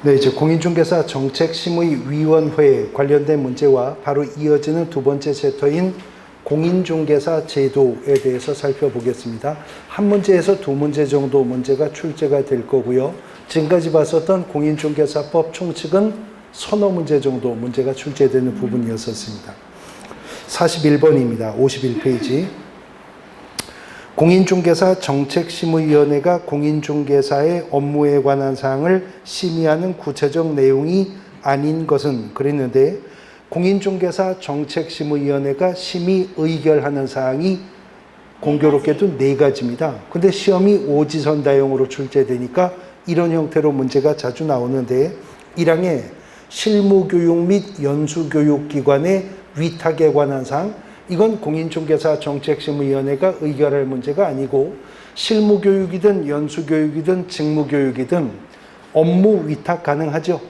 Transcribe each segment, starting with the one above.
네, 이제 공인중개사 정책심의위원회에 관련된 문제와 바로 이어지는 두 번째 챕터인 공인중개사 제도에 대해서 살펴보겠습니다. 한 문제에서 두 문제 정도 문제가 출제가 될 거고요. 지금까지 봤었던 공인중개사법 총칙은 서너 문제 정도 문제가 출제되는 부분이었습니다. 41번입니다. 51페이지. 공인중개사 정책심의위원회가 공인중개사의 업무에 관한 사항을 심의하는 구체적 내용이 아닌 것은 그랬는데, 공인중개사 정책심의위원회가 심의 의결하는 사항이 공교롭게도 4가지입니다. 근데 시험이 오지선다형으로 출제되니까 이런 형태로 문제가 자주 나오는데, 1항에 실무교육 및 연수교육기관의 위탁에 관한 사항, 이건 공인중개사 정책심의위원회가 의결할 문제가 아니고, 실무교육이든 연수교육이든 직무교육이든 업무 위탁 가능하죠.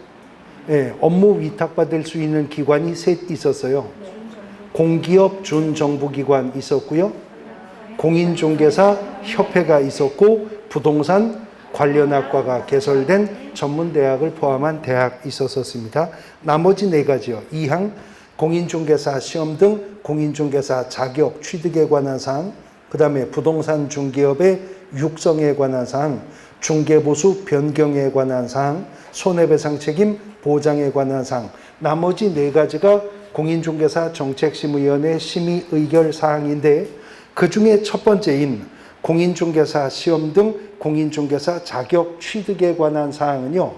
예, 업무 위탁받을 수 있는 기관이 셋 있었어요. 공기업 준정부기관 있었고요. 공인중개사 협회가 있었고, 부동산 관련학과가 개설된 전문대학을 포함한 대학 있었습니다. 나머지 4가지요. 2항 공인중개사 시험 등 공인중개사 자격 취득에 관한 사항, 그 다음에 부동산 중개업의 육성에 관한 사항, 중개보수 변경에 관한 사항, 손해배상 책임 보장에 관한 사항, 나머지 4가지가 공인중개사 정책심의위원회 심의 의결 사항인데, 그 중에 첫 번째인 공인중개사 시험 등 공인중개사 자격 취득에 관한 사항은요,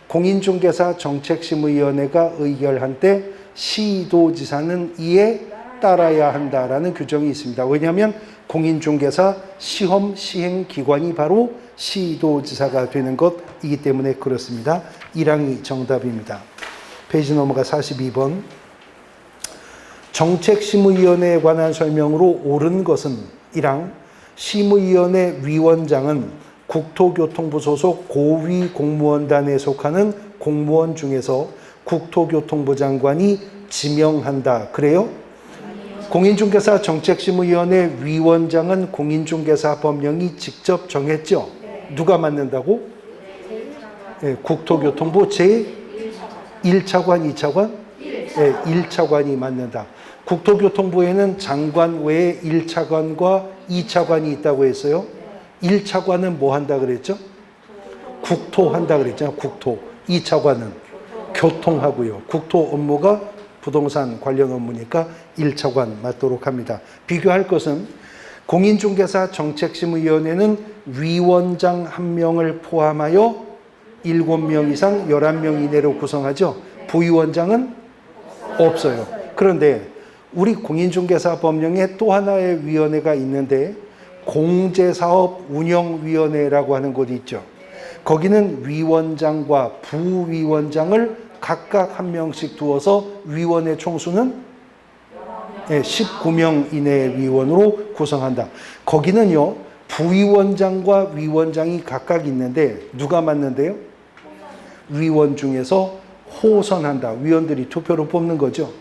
공인중개사 정책심의위원회가 의결한 때 시도지사는 이에 따라야 한다라는 규정이 있습니다. 왜냐하면 공인중개사 시험 시행기관이 바로 시도지사가 되는 것이기 때문에 그렇습니다. 1항이 정답입니다. 페이지 넘어가 42번. 정책심의위원회에 관한 설명으로 옳은 것은 1항 심의위원회 위원장은 국토교통부 소속 고위 공무원단에 속하는 공무원 중에서 국토교통부 장관이 지명한다. 그래요? 공인중개사 정책심의위원회 위원장은 공인중개사법령이 직접 정했죠. 누가 맡는다고? 네, 국토교통부 제1차관, 2차관? 네, 1차관이 맡는다. 국토교통부에는 장관 외에 1차관과 2차관이 있다고 했어요. 1차관은 뭐 한다 그랬죠? 국토한다 그랬잖아요. 국토. 2차관은 교통하고요. 국토 업무가 부동산 관련 업무니까 1차관 맡도록 합니다. 비교할 것은 공인중개사 정책심의위원회는 위원장 1명을 포함하여 7명 이상 11명 이내로 구성하죠. 부위원장은 없어요. 그런데 우리 공인중개사 법령에 또 하나의 위원회가 있는데, 공제사업운영위원회라고 하는 곳이 있죠. 거기는 위원장과 부위원장을 각각 1명씩 두어서 위원회 총수는 19명 이내의 위원으로 구성한다. 거기는요, 부위원장과 위원장이 각각 있는데 누가 맡는데요? 위원 중에서 호선한다. 위원들이 투표로 뽑는 거죠.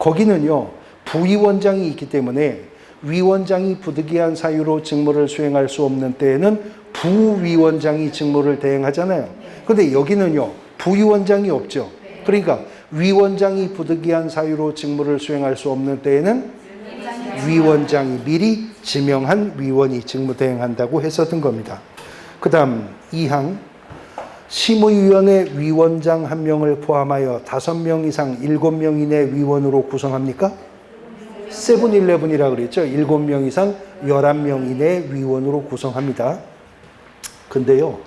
거기는요, 부위원장이 있기 때문에 위원장이 부득이한 사유로 직무를 수행할 수 없는 때에는 부위원장이 직무를 대행하잖아요. 그런데 여기는요, 부위원장이 없죠. 그러니까 위원장이 부득이한 사유로 직무를 수행할 수 없는 때에는 위원장이 미리 지명한 위원이 직무 대행한다고 했었던 겁니다. 그 다음 2항 심의위원회 위원장 1명을 포함하여 5명 이상 7명 이내 위원으로 구성합니까? 세븐일레븐이라고 그랬죠. 7명 이상 11명 이내 위원으로 구성합니다. 근데요,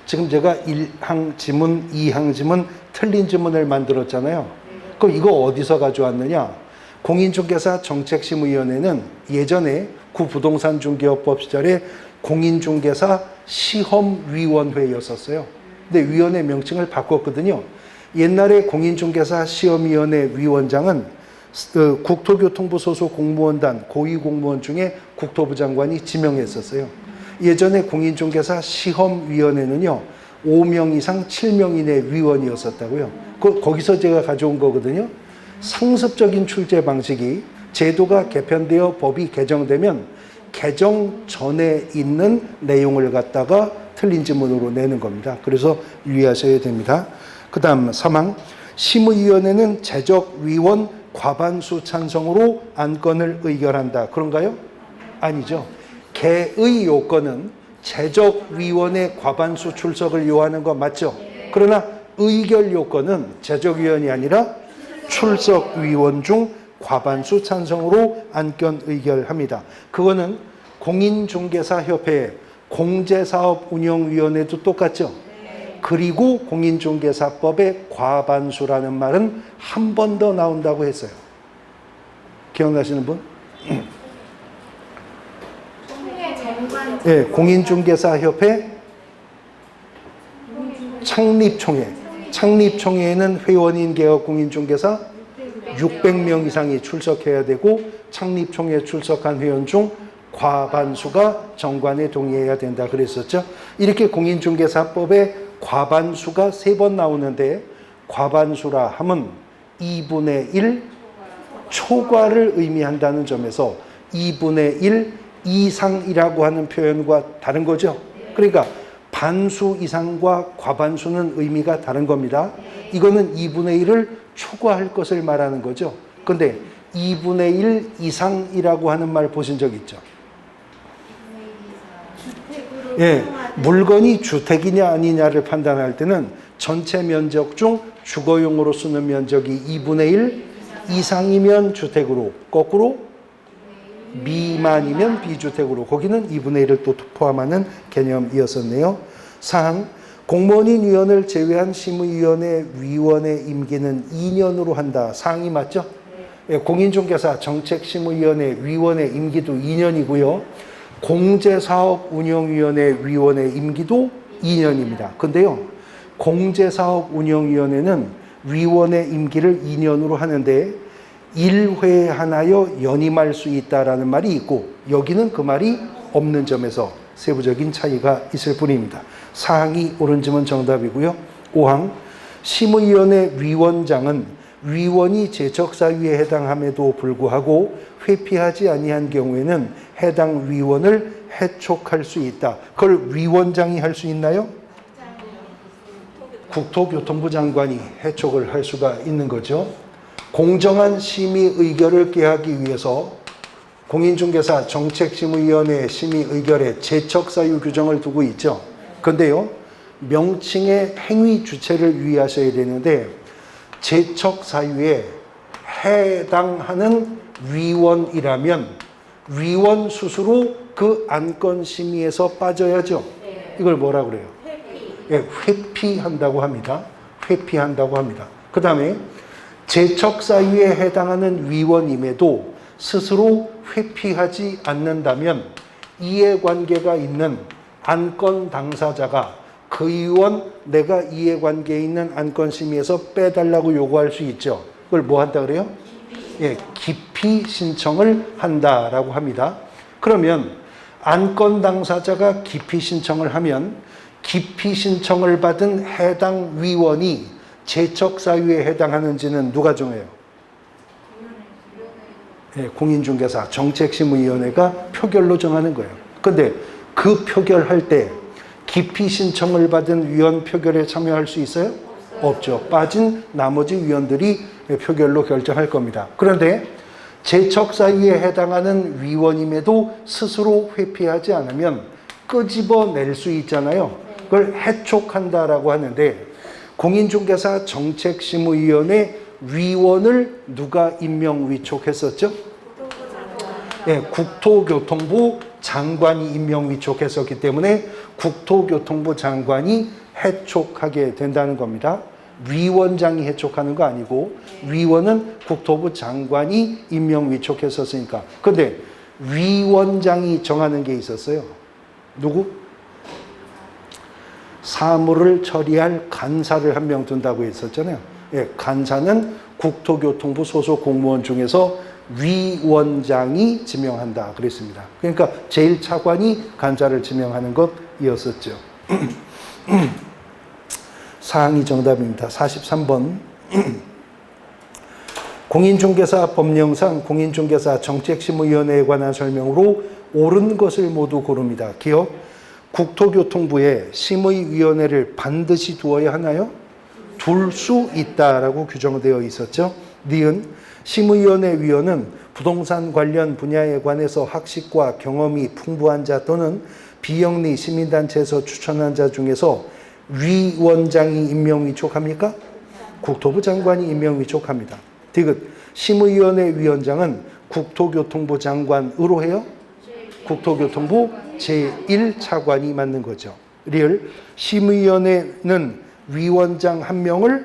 지금 제가 1항 지문, 2항 지문 틀린 지문을 만들었잖아요. 그럼 이거 어디서 가져왔느냐? 공인중개사 정책심의위원회는 예전에 구부동산 중개업법 시절에 공인중개사 시험위원회였었어요. 근데 위원회 명칭을 바꿨거든요. 옛날에 공인중개사 시험위원회 위원장은 국토교통부 소속 공무원단 고위공무원 중에 국토부 장관이 지명했었어요. 예전에 공인중개사 시험위원회는요, 5명 이상 7명 이내 위원이었었다고요. 거기서 제가 가져온 거거든요. 상습적인 출제 방식이 제도가 개편되어 법이 개정되면 개정 전에 있는 내용을 갖다가 틀린 지문으로 내는 겁니다. 그래서 유의하셔야 됩니다. 그 다음 3항 심의위원회는 재적위원 과반수 찬성으로 안건을 의결한다. 그런가요? 아니죠. 개의 요건은 재적위원회 과반수 출석을 요하는 거 맞죠? 그러나 의결 요건은 재적위원이 아니라 출석위원 중 과반수 찬성으로 안건 의결합니다. 그거는 공인중개사협회 공제사업운영위원회도 똑같죠? 그리고 공인중개사법의 과반수라는 말은 한 번 더 나온다고 했어요. 기억나시는 분? 네, 공인중개사협회 창립총회에는 회원인 개업 공인중개사 600명 이상이 출석해야 되고 창립총회에 출석한 회원 중 과반수가 정관에 동의해야 된다 그랬었죠. 이렇게 공인중개사법에 과반수가 3번 나오는데 과반수라 함은 2분의 1 초과를 의미한다는 점에서 2분의 1 이상이라고 하는 표현과 다른 거죠. 그러니까 반수 이상과 과반수는 의미가 다른 겁니다. 이거는 2분의 1을 초과할 것을 말하는 거죠. 근데 2분의 1 이상이라고 하는 말 보신 적 있죠? 예, 물건이 주택이냐 아니냐를 판단할 때는 전체 면적 중 주거용으로 쓰는 면적이 2분의 1 이상이면 주택으로, 거꾸로 미만이면 비주택으로, 거기는 2분의 1을 또 포함하는 개념이었었네요. 사항, 공무원인 위원을 제외한 심의위원회 위원의 임기는 2년으로 한다. 사항이 맞죠? 예, 공인중개사 정책심의위원회 위원의 임기도 2년이고요. 공제사업운영위원회 위원의 임기도 2년입니다. 근데요, 공제사업운영위원회는 위원의 임기를 2년으로 하는데 1회에 하나여 연임할 수 있다라는 말이 있고 여기는 그 말이 없는 점에서 세부적인 차이가 있을 뿐입니다. 4항이 옳은 점은 정답이고요. 5항 심의위원회 위원장은 위원이 제척사유에 해당함에도 불구하고 회피하지 아니한 경우에는 해당 위원을 해촉할 수 있다. 그걸 위원장이 할 수 있나요? 국토교통부 장관이 해촉을 할 수가 있는 거죠. 공정한 심의 의결을 꾀하기 위해서 공인중개사 정책심의위원회 심의 의결에 제척사유 규정을 두고 있죠. 그런데요, 명칭의 행위 주체를 유의하셔야 되는데 제척사유에 해당하는 위원이라면 위원 스스로 그 안건 심의에서 빠져야죠. 이걸 뭐라 그래요? 예, 회피한다고 합니다. 회피한다고 합니다. 그 다음에 제척사유에 해당하는 위원임에도 스스로 회피하지 않는다면 이해관계가 있는 안건 당사자가 그 위원 내가 이해관계에 있는 안건 심의에서 빼달라고 요구할 수 있죠. 그걸 뭐 한다 그래요? 예, 기피 신청을 한다라고 합니다. 그러면 안건 당사자가 기피 신청을 하면 기피 신청을 받은 해당 위원이 제척사유에 해당하는지는 누가 정해요? 예, 공인중개사 정책심의위원회가 표결로 정하는 거예요. 근데 그 표결할 때 기피 신청을 받은 위원 표결에 참여할 수 있어요? 없죠. 빠진 나머지 위원들이 표결로 결정할 겁니다. 그런데 제척사유에 해당하는 위원임에도 스스로 회피하지 않으면 끄집어낼 수 있잖아요. 그걸 해촉한다라고 하는데 공인중개사 정책심의위원회 위원을 누가 임명 위촉했었죠? 네, 국토교통부 장관이 임명 위촉했었기 때문에 국토교통부 장관이 해촉하게 된다는 겁니다. 위원장이 해촉하는 거 아니고 위원은 국토부 장관이 임명 위촉했었으니까. 근데 위원장이 정하는 게 있었어요. 누구? 사무를 처리할 간사를 한 명 둔다고 했었잖아요. 예, 간사는 국토교통부 소속 공무원 중에서 위원장이 지명한다 그랬습니다. 그러니까 제1차관이 간사를 지명하는 것이었었죠. 사항이 정답입니다. 43번. 공인중개사 법령상 공인중개사 정책심의위원회에 관한 설명으로 옳은 것을 모두 고릅니다. 기억. 국토교통부에 심의위원회를 반드시 두어야 하나요? 둘 수 있다라고 규정되어 있었죠. 니은 심의위원회 위원은 부동산 관련 분야에 관해서 학식과 경험이 풍부한 자 또는 비영리 시민단체에서 추천한 자 중에서 위원장이 임명 위촉합니까? 국토부 장관이 임명 위촉합니다. 디귿 심의위원회 위원장은 국토교통부 장관으로 해요? 국토교통부 제1차관이 맞는 거죠. 리을 심의위원회는 위원장 1명을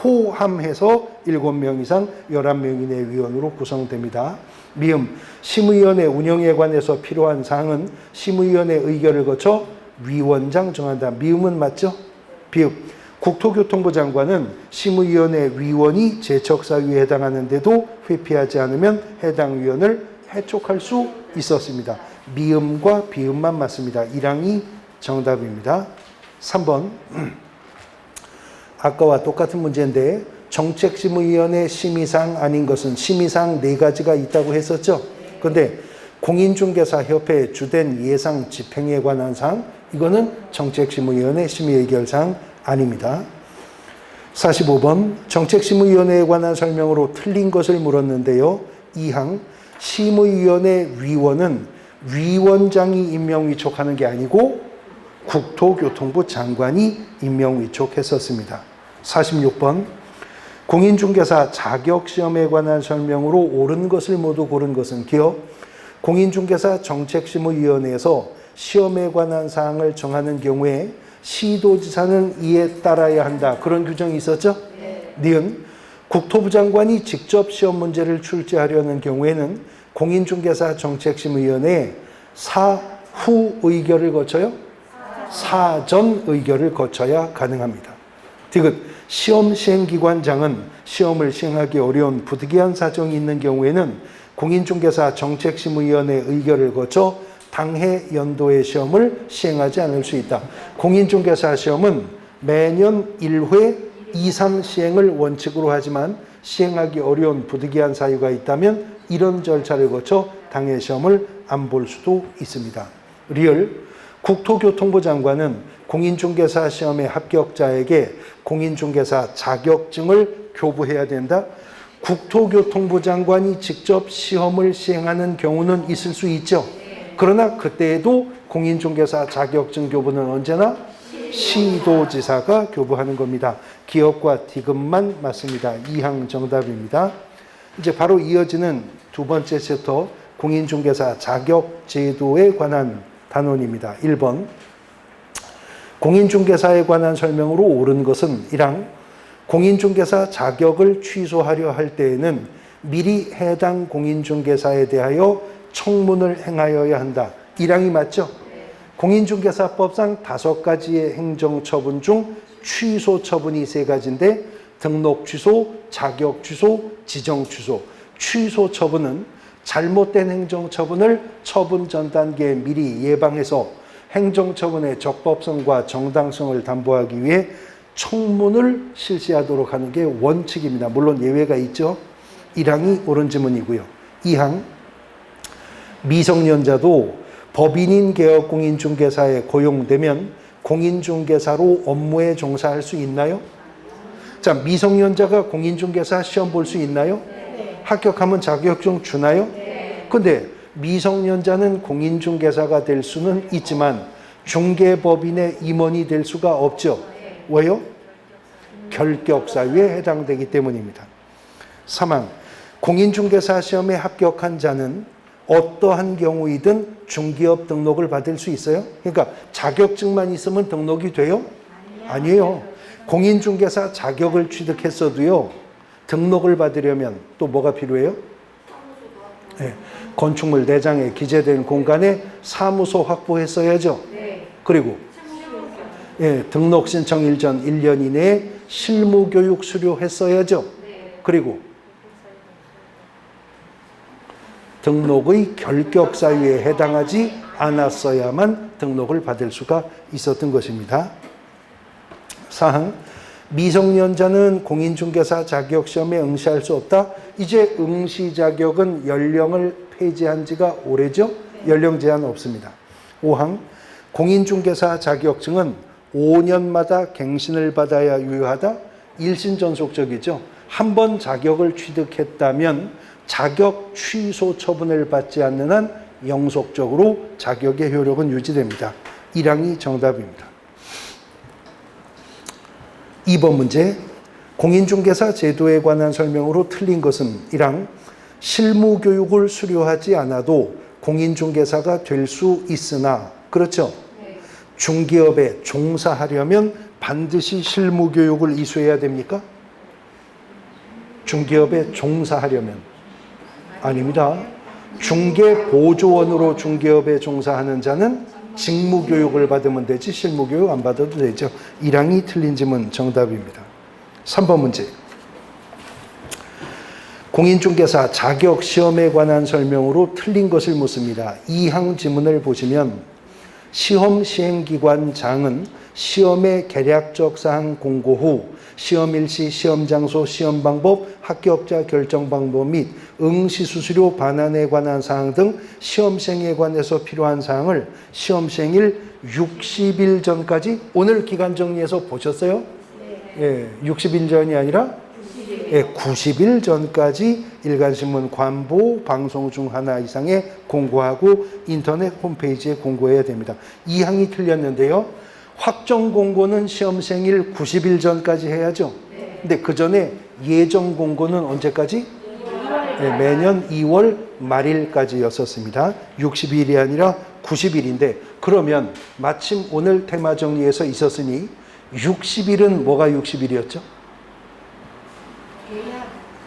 포함해서 7명 이상 11명 이내 위원으로 구성됩니다. 미음 심의위원회 운영에 관해서 필요한 사항은 심의위원회 의결을 거쳐 위원장 정한다. 미음은 맞죠? 비읍 국토교통부 장관은 심의위원회 위원이 제척사유에 해당하는데도 회피하지 않으면 해당 위원을 해촉할 수 있었습니다. 미음과 비음만 맞습니다. 1항이 정답입니다. 3번 아까와 똑같은 문제인데 정책심의위원회 심의사항 아닌 것은 심의사항 4가지가 있다고 했었죠. 그런데 공인중개사협회의 주된 예상 집행에 관한 사항 이거는 정책심의위원회 심의의결사항 아닙니다. 45번 정책심의위원회에 관한 설명으로 틀린 것을 물었는데요. 2항 심의위원회 위원은 위원장이 임명위촉하는 게 아니고 국토교통부 장관이 임명위촉했었습니다. 46번 공인중개사 자격시험에 관한 설명으로 옳은 것을 모두 고른 것은 기억 공인중개사 정책심의위원회에서 시험에 관한 사항을 정하는 경우에 시도지사는 이에 따라야 한다. 그런 규정이 있었죠? 니은 국토부 장관이 직접 시험 문제를 출제하려는 경우에는 공인중개사 정책심의위원회에 사후 의결을 거쳐요? 사전 의결을 거쳐야 가능합니다. 디귿 시험 시행기관장은 시험을 시행하기 어려운 부득이한 사정이 있는 경우에는 공인중개사 정책심의위원회 의결을 거쳐 당해 연도의 시험을 시행하지 않을 수 있다. 공인중개사 시험은 매년 1회 2, 3 시행을 원칙으로 하지만 시행하기 어려운 부득이한 사유가 있다면 이런 절차를 거쳐 당해 시험을 안 볼 수도 있습니다. 리얼 국토교통부 장관은 공인중개사 시험의 합격자에게 공인중개사 자격증을 교부해야 된다. 국토교통부 장관이 직접 시험을 시행하는 경우는 있을 수 있죠. 그러나 그때에도 공인중개사 자격증 교부는 언제나 시도지사가 교부하는 겁니다. 기업과 디귿만 맞습니다. 2항 정답입니다. 이제 바로 이어지는 두 번째 챕터 공인중개사 자격제도에 관한 단원입니다. 1번 공인중개사에 관한 설명으로 옳은 것은 1항 공인중개사 자격을 취소하려 할 때에는 미리 해당 공인중개사에 대하여 청문을 행하여야 한다. 1항이 맞죠? 공인중개사법상 5가지의 행정처분 중 취소 처분이 3가지인데 등록 취소, 자격 취소, 지정 취소. 취소 처분은 잘못된 행정처분을 처분 전 단계에 미리 예방해서 행정처분의 적법성과 정당성을 담보하기 위해 청문을 실시하도록 하는 게 원칙입니다. 물론 예외가 있죠. 1항이 옳은 지문이고요. 2항 미성년자도 법인인 개업 공인중개사에 고용되면 공인중개사로 업무에 종사할 수 있나요? 자, 미성년자가 공인중개사 시험 볼 수 있나요? 합격하면 자격증 주나요? 근데 미성년자는 공인중개사가 될 수는 있지만 중개법인의 임원이 될 수가 없죠. 왜요? 결격사유에 해당되기 때문입니다. 3항 공인중개사 시험에 합격한 자는 어떠한 경우이든 중기업 등록을 받을 수 있어요? 그러니까 자격증만 있으면 등록이 돼요? 아니에요. 공인중개사 자격을 취득했어도요. 등록을 받으려면 또 뭐가 필요해요? 네. 건축물 내장에 기재된 공간에 사무소 확보했어야죠. 그리고 등록 신청 일전 1년 이내에 실무교육 수료했어야죠. 그리고 등록의 결격 사유에 해당하지 않았어야만 등록을 받을 수가 있었던 것입니다. 4항 미성년자는 공인중개사 자격시험에 응시할 수 없다. 이제 응시 자격은 연령을 폐지한 지가 오래죠. 연령 제한 없습니다. 5항 공인중개사 자격증은 5년마다 갱신을 받아야 유효하다? 일신전속적이죠. 한 번 자격을 취득했다면 자격 취소 처분을 받지 않는 한 영속적으로 자격의 효력은 유지됩니다. 1항이 정답입니다. 2번 문제. 공인중개사 제도에 관한 설명으로 틀린 것은 1항 실무교육을 수료하지 않아도 공인중개사가 될 수 있으나 그렇죠? 네. 중개업에 종사하려면 반드시 실무교육을 이수해야 됩니까? 중개업에 종사하려면 아닙니다. 중개보조원으로 중개업에 종사하는 자는 직무교육을 받으면 되지 실무교육 안 받아도 되죠. 1항이 틀린 질문 정답입니다. 3번 문제. 공인중개사 자격시험에 관한 설명으로 틀린 것을 묻습니다. 2항 지문을 보시면 시험 시행기관장은 시험의 개략적 사항 공고 후 시험 일시, 시험 장소, 시험 방법, 합격자 결정 방법 및 응시 수수료 반환에 관한 사항 등 시험 시행에 관해서 필요한 사항을 시험 시행일 60일 전까지 오늘 기간 정리해서 보셨어요? 네. 예, 60일 전이 아니라 90일 전까지 일간신문 관보 방송 중 하나 이상에 공고하고 인터넷 홈페이지에 공고해야 됩니다. 2항이 틀렸는데요. 확정 공고는 시험 시행일 90일 전까지 해야죠. 근데 그 전에 예정 공고는 언제까지? 네, 매년 2월 말일까지였었습니다. 60일이 아니라 90일인데 그러면 마침 오늘 테마 정리에서 있었으니 60일은 뭐가 60일이었죠?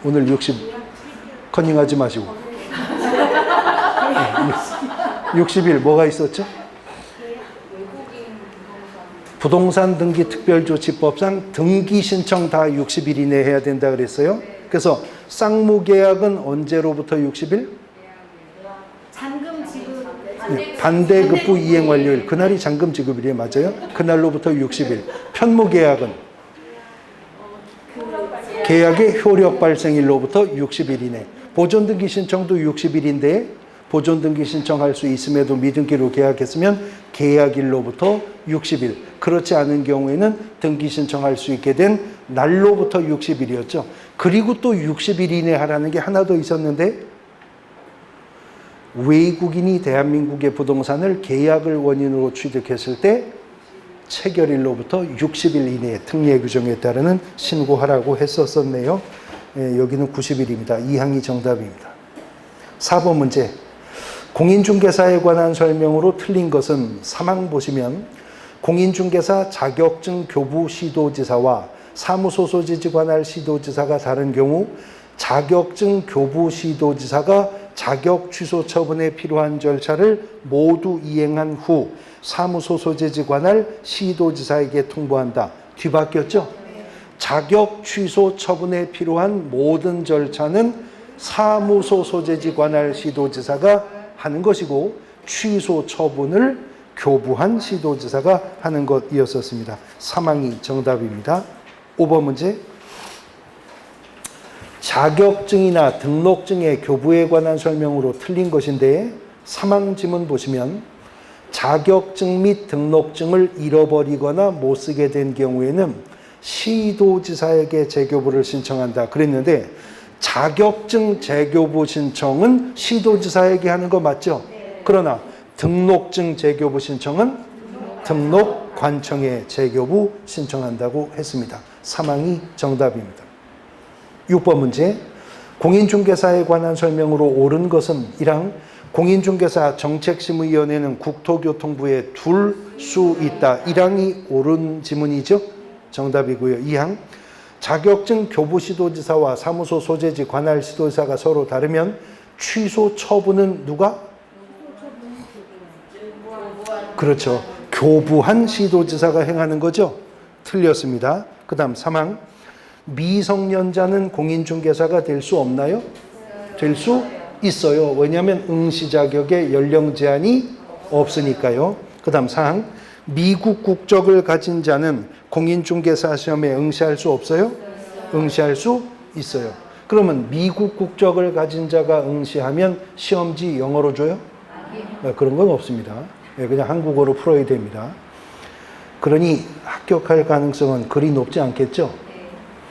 오늘 60 커닝하지 마시고 60일 뭐가 있었죠? 부동산 등기 특별조치법상 등기 신청 다 60일 이내에 해야 된다 그랬어요. 그래서 쌍무계약은 언제로부터 60일? 잔금 지급 반대급부 이행 완료일 그날이 잔금 지급일이에요. 맞아요? 그날로부터 60일. 편무계약은 계약의 효력 발생일로부터 60일 이내. 보존등기 신청도 60일인데 보존등기 신청할 수 있음에도 미등기로 계약했으면 계약일로부터 60일. 그렇지 않은 경우에는 등기 신청할 수 있게 된 날로부터 60일이었죠. 그리고 또 60일 이내 하라는 게 하나 더 있었는데 외국인이 대한민국의 부동산을 계약을 원인으로 취득했을 때 체결일로부터 60일 이내에 특례 규정에 따르는 신고하라고 했었네요. 여기는 90일입니다. 2항이 정답입니다. 4번 문제. 공인중개사에 관한 설명으로 틀린 것은 3항 보시면 공인중개사 자격증 교부 시도지사와 사무소 소지지 관할 시도지사가 다른 경우 자격증 교부 시도지사가 자격 취소 처분에 필요한 절차를 모두 이행한 후 사무소 소재지 관할 시도지사에게 통보한다. 뒤바뀌었죠? 자격 취소 처분에 필요한 모든 절차는 사무소 소재지 관할 시도지사가 하는 것이고 취소 처분을 교부한 시도지사가 하는 것이었었습니다. 3항이 정답입니다. 5번 문제. 자격증이나 등록증의 교부에 관한 설명으로 틀린 것인데 3항 지문 보시면 자격증 및 등록증을 잃어버리거나 못 쓰게 된 경우에는 시도지사에게 재교부를 신청한다 그랬는데 자격증 재교부 신청은 시도지사에게 하는 거 맞죠? 그러나 등록증 재교부 신청은 등록관청에 재교부 신청한다고 했습니다. 3항이 정답입니다. 6번 문제. 공인중개사에 관한 설명으로 옳은 것은 1항 공인중개사 정책심의위원회는 국토교통부에 둘 수 있다. 1항이 옳은 지문이죠. 정답이고요. 2항 자격증 교부 시도지사와 사무소 소재지 관할 시도지사가 서로 다르면 취소 처분은 누가? 그렇죠. 교부한 시도지사가 행하는 거죠. 틀렸습니다. 그 다음 3항 미성년자는 공인중개사가 될 수 없나요? 될 수 있어요. 왜냐하면 응시 자격에 연령 제한이 없으니까요. 그 다음 4항 미국 국적을 가진 자는 공인중개사 시험에 응시할 수 없어요? 응시할 수 있어요. 그러면 미국 국적을 가진 자가 응시하면 시험지 영어로 줘요? 그런 건 없습니다. 그냥 한국어로 풀어야 됩니다. 그러니 합격할 가능성은 그리 높지 않겠죠?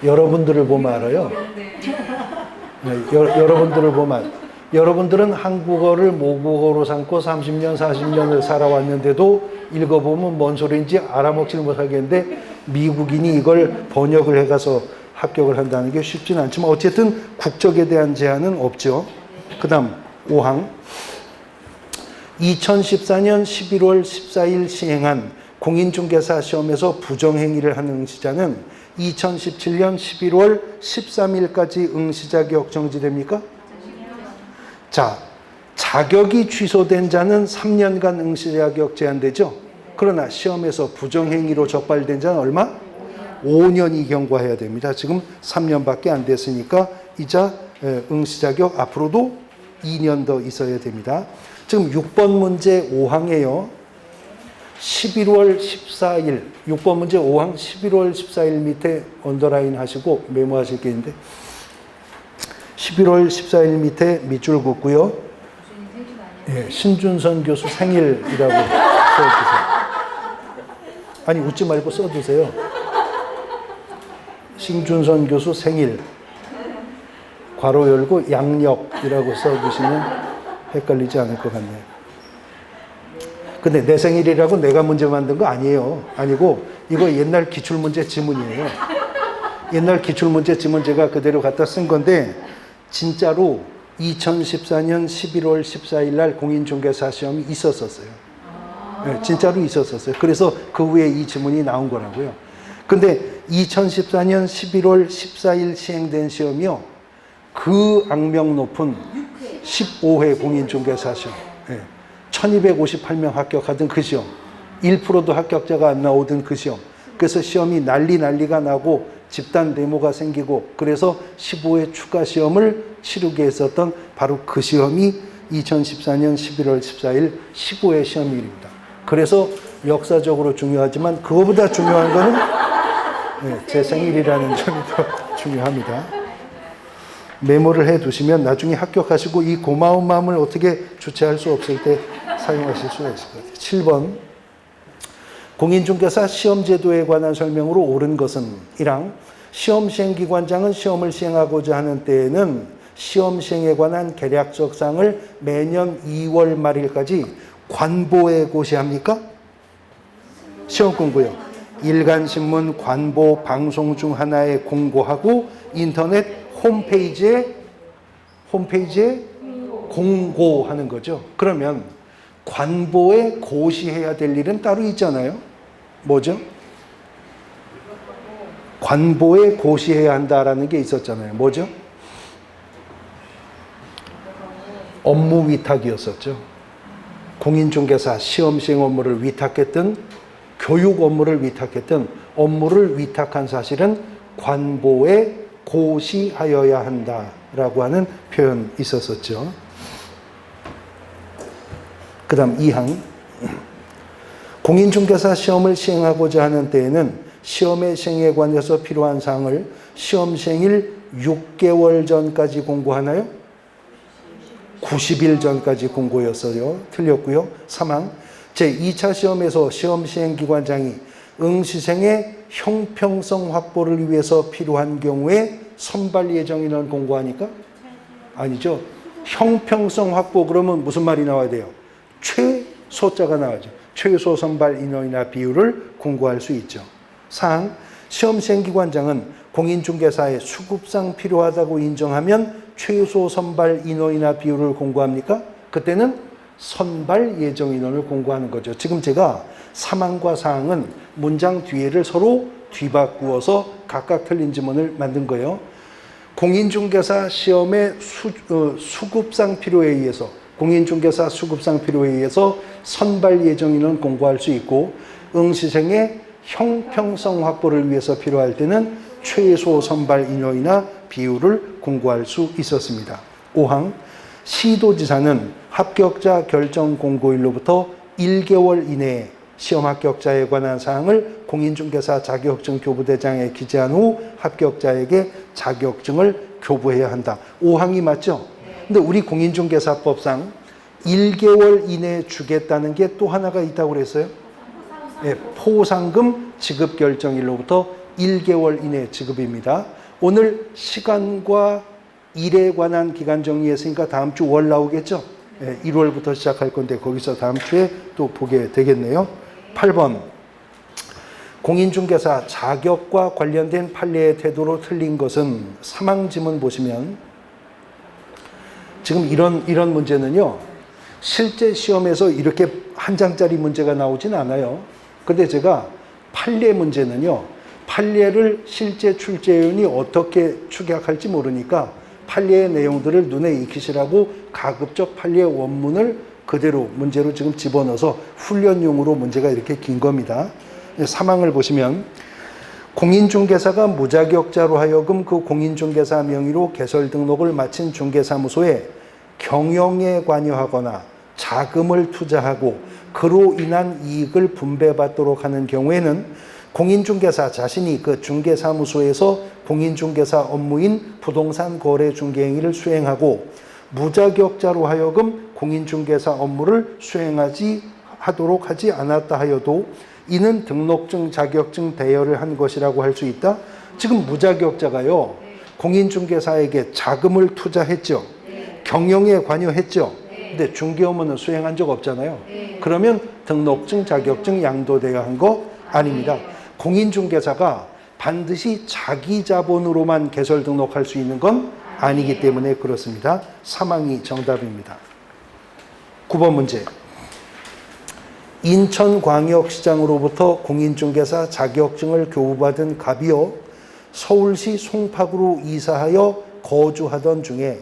여러분들을 보면 알아요. 여러분들을 보면, 여러분들은 한국어를 모국어로 삼고 30년, 40년을 살아왔는데도 읽어보면 뭔 소리인지 알아먹지를 못하겠는데 미국인이 이걸 번역을 해가서 합격을 한다는 게 쉽지는 않지만 어쨌든 국적에 대한 제한은 없죠. 그 다음 5항 2014년 11월 14일 시행한 공인중개사 시험에서 부정행위를 한 응시자는 2017년 11월 13일까지 응시 자격 정지됩니까? 자, 자격이 취소된 자는 3년간 응시 자격 제한되죠. 그러나 시험에서 부정행위로 적발된 자는 얼마? 5년이 경과해야 됩니다. 지금 3년밖에 안 됐으니까 이자 응시 자격 앞으로도 2년 더 있어야 됩니다. 지금 6번 문제 5항이에요. 11월 14일, 6번 문제 5항 11월 14일 밑에 언더라인 하시고 메모하실 게 있는데 11월 14일 밑에 밑줄 긋고요. 예, 신준선 교수 생일이라고 써주세요. 아니 웃지 말고 써두세요. 신준선 교수 생일 괄호 열고 양력이라고 써주시면 헷갈리지 않을 것 같네요. 근데 내 생일이라고 내가 문제 만든 거 아니에요. 아니고 이거 옛날 기출문제 지문이에요. 옛날 기출문제 지문 제가 그대로 갖다 쓴 건데 진짜로 2014년 11월 14일 날 공인중개사 시험이 있었었어요. 네, 진짜로 있었었어요. 그래서 그 후에 이 지문이 나온 거라고요. 근데 2014년 11월 14일 시행된 시험이요. 그 악명 높은 15회 공인중개사 시험. 네. 1258명 합격하던 그 시험. 1%도 합격자가 안 나오던 그 시험. 그래서 시험이 난리가 나고 집단 데모가 생기고 그래서 15회 추가 시험을 치르게 했었던 바로 그 시험이 2014년 11월 14일 15회 시험일입니다. 그래서 역사적으로 중요하지만 그거보다 중요한 거는 제 생일이라는 점이 더 중요합니다. 메모를 해 두시면 나중에 합격하시고 이 고마운 마음을 어떻게 주체할 수 없을 때 사용하실 수가 있을 것 같아요. 7번 공인중개사 시험제도에 관한 설명으로 옳은 것은 1항 시험 시행기관장은 시험을 시행하고자 하는 때에는 시험 시행에 관한 계략적 사항을 매년 2월 말일까지 관보에 고시합니까? 시험 공고요. 일간신문 관보 방송 중 하나에 공고하고 인터넷 홈페이지에 공고하는 거죠. 그러면 관보에 고시해야 될 일은 따로 있잖아요. 뭐죠? 관보에 고시해야 한다라는 게 있었잖아요. 뭐죠? 업무 위탁이었었죠. 공인중개사 시험 시행 업무를 위탁했든 교육 업무를 위탁했든 업무를 위탁한 사실은 관보에 고시하여야 한다라고 하는 표현이 있었었죠. 그 다음 2항 공인중개사 시험을 시행하고자 하는 때에는 시험의 시행에 관해서 필요한 사항을 시험 시행일 6개월 전까지 공고하나요? 90일 전까지 공고였어요. 틀렸고요. 3항 제2차 시험에서 시험 시행기관장이 응시생의 형평성 확보를 위해서 필요한 경우에 선발 예정 인원 공고하니까? 아니죠. 형평성 확보 그러면 무슨 말이 나와야 돼요? 최소자가 나와야죠. 최소 선발 인원이나 비율을 공고할 수 있죠. 4항 시험 시행기관장은 공인중개사의 수급상 필요하다고 인정하면 최소 선발 인원이나 비율을 공고합니까? 그때는 선발 예정 인원을 공고하는 거죠. 지금 제가 3항과 4항은 문장 뒤에를 서로 뒤바꾸어서 각각 틀린 지문을 만든 거예요. 공인중개사 시험의 수급상 필요에 의해서 공인중개사 수급상 필요에 의해서 선발 예정 인원 공고할 수 있고 응시생의 형평성 확보를 위해서 필요할 때는 최소 선발 인원이나 비율을 공고할 수 있었습니다. 5항 시도지사는 합격자 결정 공고일로부터 1개월 이내에 시험 합격자에 관한 사항을 공인중개사 자격증 교부대장에 기재한 후 합격자에게 자격증을 교부해야 한다. 5항이 맞죠? 근데 우리 공인중개사법상 1개월 이내에 주겠다는 게 또 하나가 있다고 그랬어요? 포상금 지급 결정일로부터 1개월 이내 지급입니다. 오늘 시간과 일에 관한 기간 정리했으니까 다음 주 월 나오겠죠? 1월부터 시작할 건데 거기서 다음 주에 또 보게 되겠네요. 8번. 공인중개사 자격과 관련된 판례의 태도로 틀린 것은 사망지문 보시면 지금 이런 문제는요. 실제 시험에서 이렇게 한 장짜리 문제가 나오진 않아요. 근데 제가 판례 문제는요. 판례를 실제 출제위원이 어떻게 축약할지 모르니까 판례의 내용들을 눈에 익히시라고 가급적 판례 원문을 그대로 문제로 지금 집어넣어서 훈련용으로 문제가 이렇게 긴 겁니다. 사망을 보시면 공인중개사가 무자격자로 하여금 그 공인중개사 명의로 개설 등록을 마친 중개사무소에 경영에 관여하거나 자금을 투자하고 그로 인한 이익을 분배받도록 하는 경우에는 공인중개사 자신이 그 중개사무소에서 공인중개사 업무인 부동산 거래 중개행위를 수행하고 무자격자로 하여금 공인중개사 업무를 수행하도록 하지 않았다 하여도 이는 등록증 자격증 대여를 한 것이라고 할 수 있다. 지금 무자격자가요. 공인중개사에게 자금을 투자했죠. 경영에 관여했죠. 근데 중개 업무는 수행한 적 없잖아요. 그러면 등록증 자격증 양도되어야 한 거 아닙니다. 공인중개사가 반드시 자기 자본으로만 개설 등록할 수 있는 건 아니기 때문에 그렇습니다. 사망이 정답입니다. 9번 문제. 인천광역시장으로부터 공인중개사 자격증을 교부받은 갑이요 서울시 송파구로 이사하여 거주하던 중에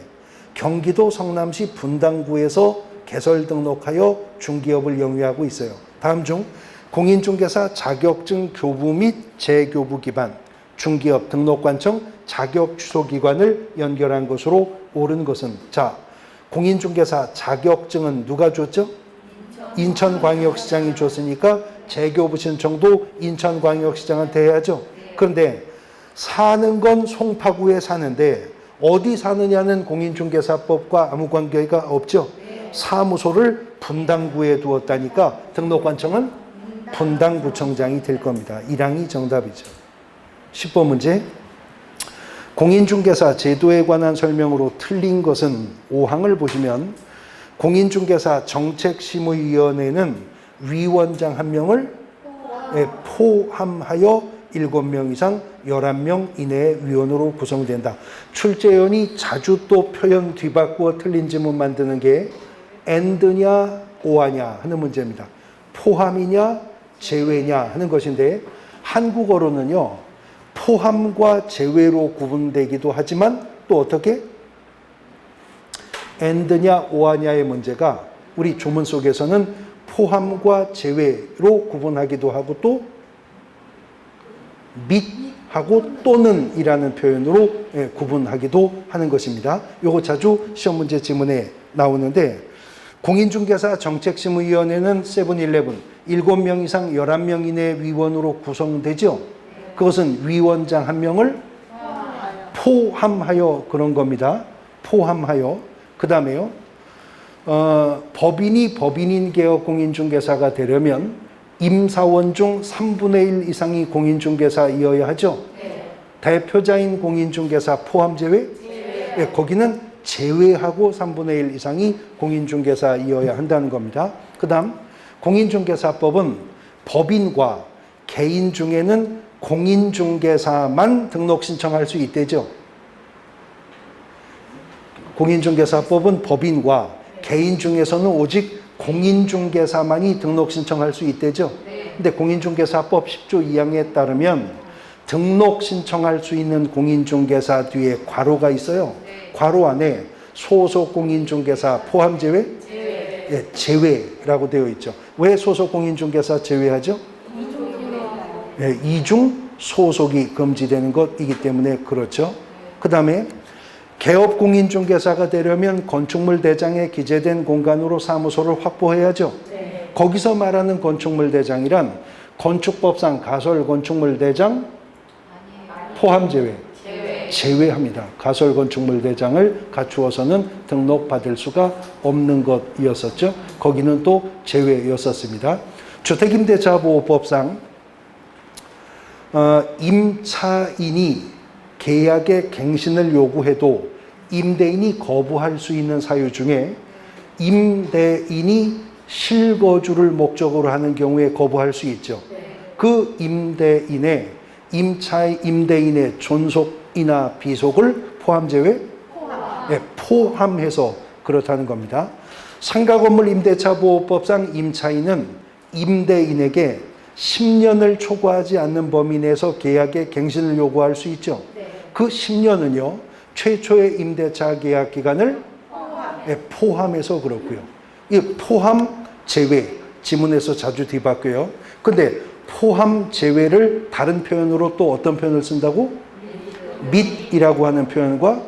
경기도 성남시 분당구에서 개설 등록하여 중개업을 영위하고 있어요. 다음 중 공인중개사 자격증 교부 및 재교부 기반 중개업 등록관청 자격 취소기관을 연결한 것으로 옳은 것은 자, 공인중개사 자격증은 누가 줬죠? 인천광역시장이 줬으니까 재교부 신청도 인천광역시장한테 해야죠. 그런데 사는 건 송파구에 사는데 어디 사느냐는 공인중개사법과 아무 관계가 없죠. 사무소를 분당구에 두었다니까 등록관청은 분당구청장이 될 겁니다. 1항이 정답이죠. 10번 문제. 공인중개사 제도에 관한 설명으로 틀린 것은 5항을 보시면 공인중개사 정책심의위원회는 위원장 1명을 포함하여 7명 이상 11명 이내의 위원으로 구성된다. 출제위원이 자주 또 표현 뒤바꾸어 틀린 지문 만드는 게 and냐 or냐 하는 문제입니다. 포함이냐 제외냐 하는 것인데 한국어로는요. 포함과 제외로 구분되기도 하지만 또 어떻게? and냐 or냐의 문제가 우리 조문 속에서는 포함과 제외로 구분하기도 하고 또 및하고 또는 이라는 표현으로 구분하기도 하는 것입니다. 이거 자주 시험 문제 지문에 나오는데 공인중개사 정책심의위원회는 세븐일레븐 7명 이상 11명 이내 위원으로 구성되죠. 그것은 위원장 1명을 포함하여 그런 겁니다. 포함하여. 그 다음에요. 법인이 법인인 개업 공인중개사가 되려면 임사원 중 3분의 1 이상이 공인중개사이어야 하죠. 대표자인 공인중개사 포함 제외? 네, 거기는 제외하고 3분의 1 이상이 공인중개사이어야 한다는 겁니다. 그 다음 공인중개사법은 법인과 개인 중에는 공인중개사만 등록 신청할 수 있대죠. 공인중개사법은 법인과 개인 중에서는 오직 공인중개사만이 등록 신청할 수 있대죠. 근데 공인중개사법 10조 2항에 따르면 등록 신청할 수 있는 공인중개사 뒤에 괄호가 있어요. 괄호 안에 소속 공인중개사 포함 제외? 예, 제외라고 되어 있죠. 왜 소속 공인중개사 제외하죠? 예, 이중 소속이 금지되는 것이기 때문에 그렇죠. 그 다음에 개업 공인중개사가 되려면 건축물 대장에 기재된 공간으로 사무소를 확보해야죠. 거기서 말하는 건축물 대장이란 건축법상 가설 건축물 대장 포함 제외. 제외합니다. 가설 건축물 대장을 갖추어서는 등록받을 수가 없는 것이었었죠. 거기는 또 제외였었습니다. 주택임대차보호법상 임차인이 계약의 갱신을 요구해도 임대인이 거부할 수 있는 사유 중에 임대인이 실거주를 목적으로 하는 경우에 거부할 수 있죠. 그 임대인의 존속이나 비속을 포함 제외? 네, 포함해서 그렇다는 겁니다. 상가건물 임대차보호법상 임차인은 임대인에게 10년을 초과하지 않는 범위 내에서 계약의 갱신을 요구할 수 있죠. 그 10년은요, 최초의 임대차 계약 기간을 포함해서 그렇고요. 이 포함 제외, 지문에서 자주 뒤바뀌어요. 근데 포함 제외를 다른 표현으로 또 어떤 표현을 쓴다고? 및이라고 하는 표현과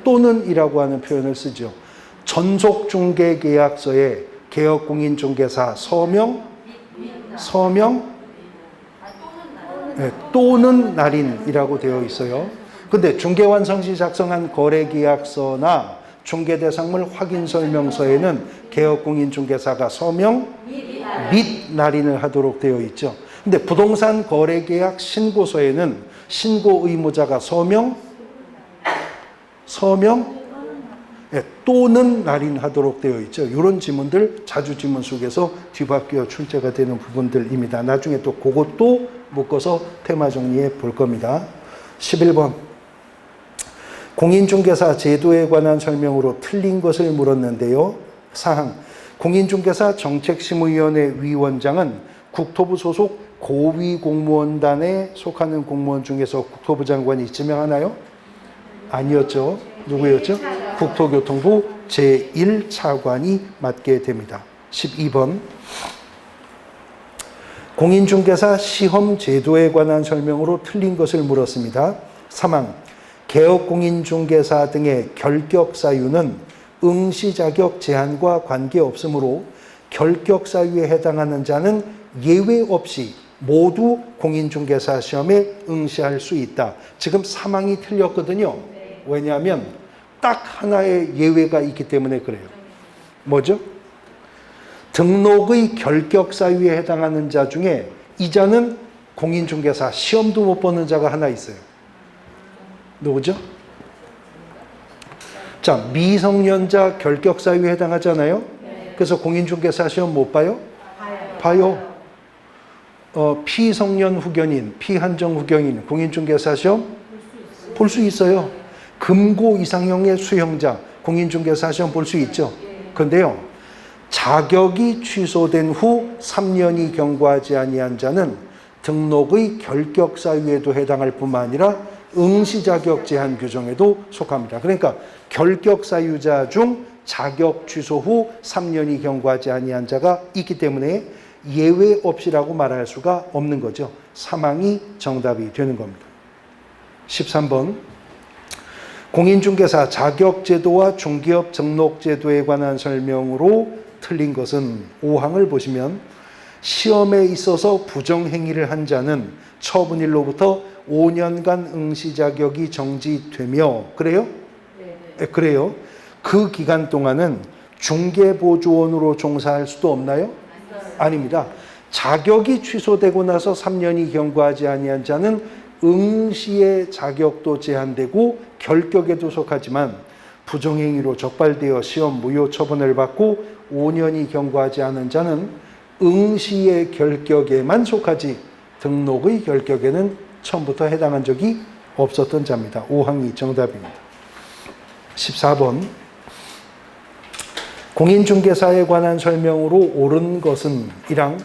또는이라고 하는 표현을 쓰죠. 전속중개계약서에 개업공인중개사 서명 또는 날인이라고 되어 있어요. 근데 중개완성시 작성한 거래계약서나 중개대상물 확인설명서에는 개업공인중개사가 서명 및 날인을 하도록 되어 있죠. 근데 부동산 거래계약 신고서에는 신고 의무자가 서명 또는 날인하도록 되어 있죠. 이런 지문들 자주 지문 속에서 뒤바뀌어 출제가 되는 부분들입니다. 나중에 또 그것도 묶어서 테마 정리해 볼 겁니다. 11번. 공인중개사 제도에 관한 설명으로 틀린 것을 물었는데요. 사항. 공인중개사 정책심의위원회 위원장은 국토부 소속 고위공무원단에 속하는 공무원 중에서 국토부 장관이 지명하나요? 아니었죠. 누구였죠? 국토교통부 제1차관이 맡게 됩니다. 12번. 공인중개사 시험 제도에 관한 설명으로 틀린 것을 물었습니다. 3항. 개업공인중개사 등의 결격 사유는 응시 자격 제한과 관계없으므로 결격 사유에 해당하는 자는 예외 없이 모두 공인중개사 시험에 응시할 수 있다. 지금 3항이 틀렸거든요. 왜냐하면 딱 하나의 예외가 있기 때문에 그래요. 뭐죠? 등록의 결격 사유에 해당하는 자 중에 이 자는 공인중개사 시험도 못 보는 자가 하나 있어요. 누구죠? 자, 미성년자 결격 사유에 해당하잖아요. 그래서 공인중개사 시험 못 봐요? 봐요. 피성년 후견인, 피한정 후견인, 공인중개사 시험 볼 수 있어요. 금고 이상형의 수형자, 공인중개사 시험 볼 수 있죠. 그런데요, 자격이 취소된 후 3년이 경과하지 아니한 자는 등록의 결격 사유에도 해당할 뿐만 아니라 응시 자격 제한 규정에도 속합니다. 그러니까 결격 사유자 중 자격 취소 후 3년이 경과하지 아니한 자가 있기 때문에 예외 없이라고 말할 수가 없는 거죠. 3항이 정답이 되는 겁니다. 13번. 공인중개사 자격제도와 중개업 등록제도에 관한 설명으로 틀린 것은 5항을 보시면 시험에 있어서 부정행위를 한 자는 처분일로부터 5년간 응시 자격이 정지되며 그래요? 네, 그래요. 그 기간 동안은 중개보조원으로 종사할 수도 없나요? 아닙니다. 자격이 취소되고 나서 3년이 경과하지 아니한 자는 응시의 자격도 제한되고 결격에도 속하지만 부정행위로 적발되어 시험 무효 처분을 받고 5년이 경과하지 않은 자는 응시의 결격에만 속하지 등록의 결격에는 처음부터 해당한 적이 없었던 자입니다. 5항이 정답입니다. 14번. 공인중개사에 관한 설명으로 옳은 것은 1항.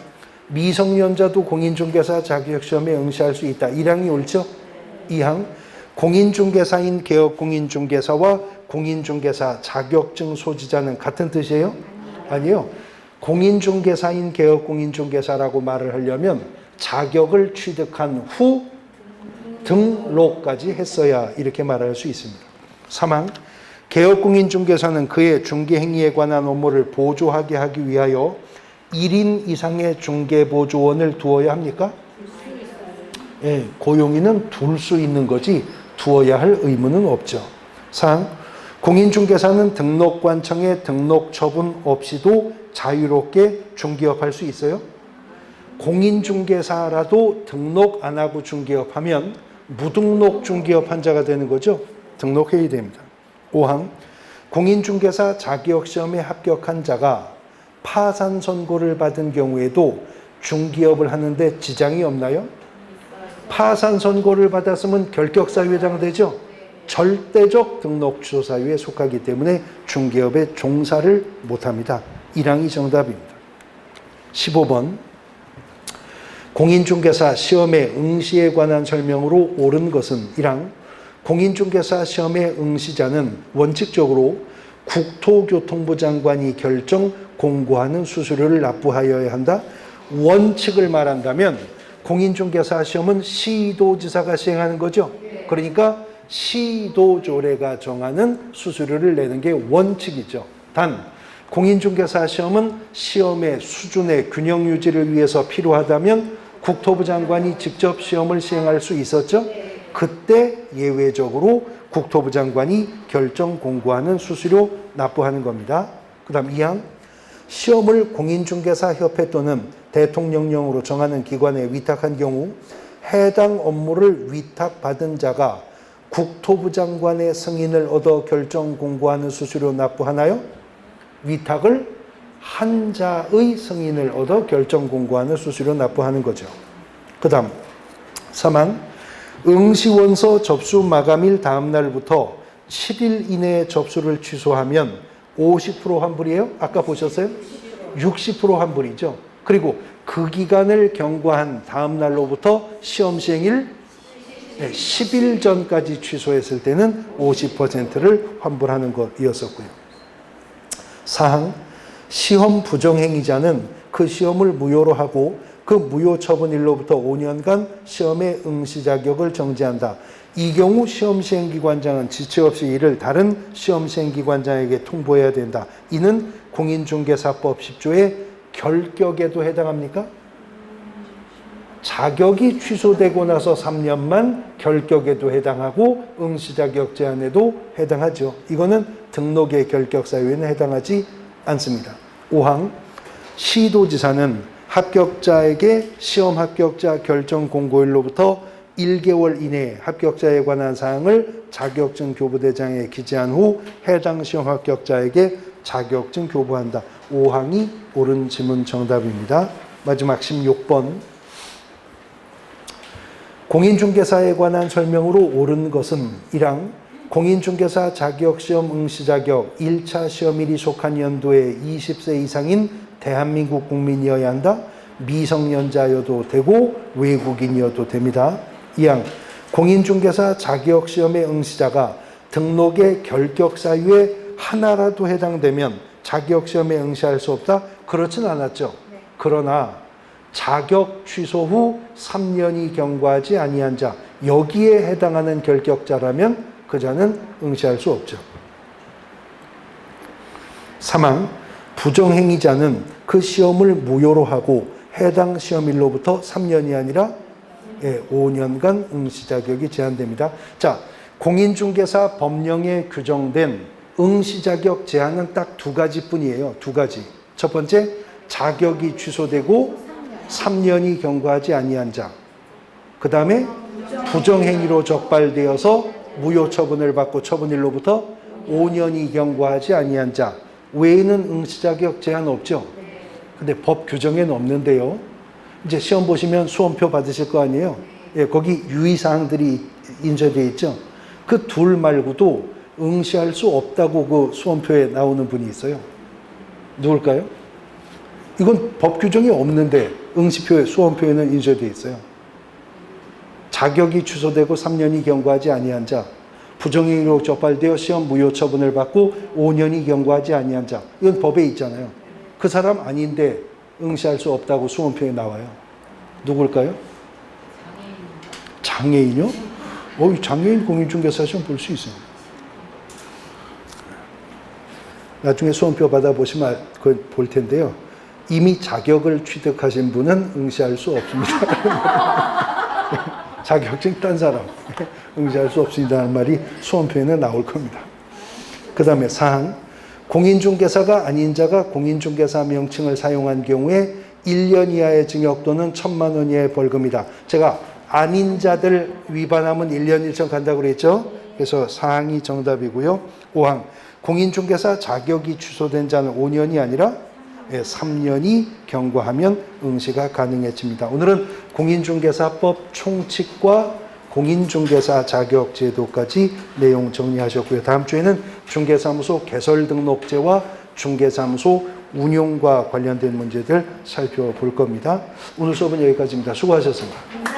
미성년자도 공인중개사 자격시험에 응시할 수 있다. 1항이 옳죠? 2항. 공인중개사인 개업공인중개사와 공인중개사 자격증 소지자는 같은 뜻이에요? 아니요. 공인중개사인 개업공인중개사라고 말을 하려면 자격을 취득한 후 등록까지 했어야 이렇게 말할 수 있습니다. 3항. 개업공인중개사는 그의 중개행위에 관한 업무를 보조하게 하기 위하여 1인 이상의 중개보조원을 두어야 합니까? 예, 고용인은 둘 수 있는 거지 두어야 할 의무는 없죠. 4항. 공인중개사는 등록관청의 등록 처분 없이도 자유롭게 중개업할 수 있어요? 공인중개사라도 등록 안 하고 중개업하면 무등록 중개업 환자가 되는 거죠. 등록해야 됩니다. 5항 공인중개사 자격시험에 합격한 자가 파산 선고를 받은 경우에도 중개업을 하는데 지장이 없나요? 파산 선고를 받았으면 결격사유에 해당되죠. 절대적 등록 취소 사유에 속하기 때문에 중개업에 종사를 못합니다. 1항이 정답입니다. 15번 공인중개사 시험의 응시에 관한 설명으로 옳은 것은 1항 공인중개사 시험의 응시자는 원칙적으로 국토교통부 장관이 결정 공고하는 수수료를 납부하여야 한다. 원칙을 말한다면 공인중개사 시험은 시도지사가 시행하는 거죠. 그러니까 시도조례가 정하는 수수료를 내는 게 원칙이죠. 단 공인중개사 시험은 시험의 수준의 균형 유지를 위해서 필요하다면 국토부 장관이 직접 시험을 시행할 수 있었죠. 그때 예외적으로 국토부 장관이 결정 공고하는 수수료 납부하는 겁니다. 그 다음 2항 시험을 공인중개사협회 또는 대통령령으로 정하는 기관에 위탁한 경우 해당 업무를 위탁받은 자가 국토부 장관의 승인을 얻어 결정 공고하는 수수료 납부하나요? 위탁을 한 자의 승인을 얻어 결정 공고하는 수수료 납부하는 거죠. 그 다음 3항 응시원서 접수 마감일 다음 날부터 7일 이내에 접수를 취소하면 50% 환불이에요? 아까 보셨어요? 60% 환불이죠. 그리고 그 기간을 경과한 다음 날로부터 시험 시행일 10일 전까지 취소했을 때는 50%를 환불하는 것이었었고요. 4항 시험 부정행위자는 그 시험을 무효로 하고 그 무효 처분일로부터 5년간 시험의 응시 자격을 정지한다. 이 경우 시험 시행기관장은 지체 없이 이를 다른 시험 시행기관장에게 통보해야 된다. 이는 공인중개사법 10조의 결격에도 해당합니까? 자격이 취소되고 나서 3년만 결격에도 해당하고 응시 자격 제한에도 해당하죠. 이거는 등록의 결격 사유에는 해당하지 않습니다. 5항 시도지사는 합격자에게 시험 합격자 결정 공고일로부터 1개월 이내에 합격자에 관한 사항을 자격증 교부대장에 기재한 후 해당 시험 합격자에게 자격증 교부한다. 5항이 옳은 지문 정답입니다. 마지막 16번 공인중개사에 관한 설명으로 옳은 것은 1항 공인중개사 자격시험 응시자격 1차 시험일이 속한 연도에 20세 이상인 대한민국 국민이어야 한다. 미성년자여도 되고 외국인이어도 됩니다. 2항 공인중개사 자격시험의 응시자가 등록의 결격 사유에 하나라도 해당되면 자격시험에 응시할 수 없다? 그렇진 않았죠. 그러나 자격 취소 후 3년이 경과하지 아니한 자, 여기에 해당하는 결격자라면 그 자는 응시할 수 없죠. 3항 부정행위자는 그 시험을 무효로 하고 해당 시험일로부터 3년이 아니라 5년간 응시 자격이 제한됩니다. 자, 공인중개사 법령에 규정된 응시 자격 제한은 딱 두 가지뿐이에요. 두 가지. 첫 번째, 자격이 취소되고 3년이 경과하지 아니한 자. 그 다음에 부정행위로 적발되어서 무효 처분을 받고 처분일로부터 5년이 경과하지 아니한 자 외에는 응시 자격 제한 없죠. 근데 법 규정에는 없는데요. 이제 시험 보시면 수험표 받으실 거 아니에요. 예, 거기 유의사항들이 인쇄되어 있죠. 그 둘 말고도 응시할 수 없다고 그 수험표에 나오는 분이 있어요. 누굴까요? 이건 법 규정이 없는데 응시표에 수험표에는 인쇄되어 있어요. 자격이 취소되고 3년이 경과하지 아니한 자, 부정행위로 적발되어 시험 무효 처분을 받고 5년이 경과하지 아니한 자, 이건 법에 있잖아요. 그 사람 아닌데 응시할 수 없다고 수험표에 나와요. 누굴까요? 장애인이요? 장애인 공인중개사 시험 볼 수 있어요. 나중에 수험표 받아보시면 볼 텐데요. 이미 자격을 취득하신 분은 응시할 수 없습니다. 자격증 딴 사람 응시할 수 없습니다는 말이 수험표에는 나올 겁니다. 그 다음에 4항 공인중개사가 아닌 자가 공인중개사 명칭을 사용한 경우에 1년 이하의 징역 또는 1,000만 원 이하의 벌금이다. 제가 아닌 자들 위반하면 1년 1천 간다고 그랬죠? 그래서 4항이 정답이고요. 5항. 공인중개사 자격이 취소된 자는 5년이 아니라 3년이 경과하면 응시가 가능해집니다. 오늘은 공인중개사법 총칙과 공인중개사 자격 제도까지 내용 정리하셨고요. 다음 주에는 중개사무소 개설등록제와 중개사무소 운용과 관련된 문제들 살펴볼 겁니다. 오늘 수업은 여기까지입니다. 수고하셨습니다.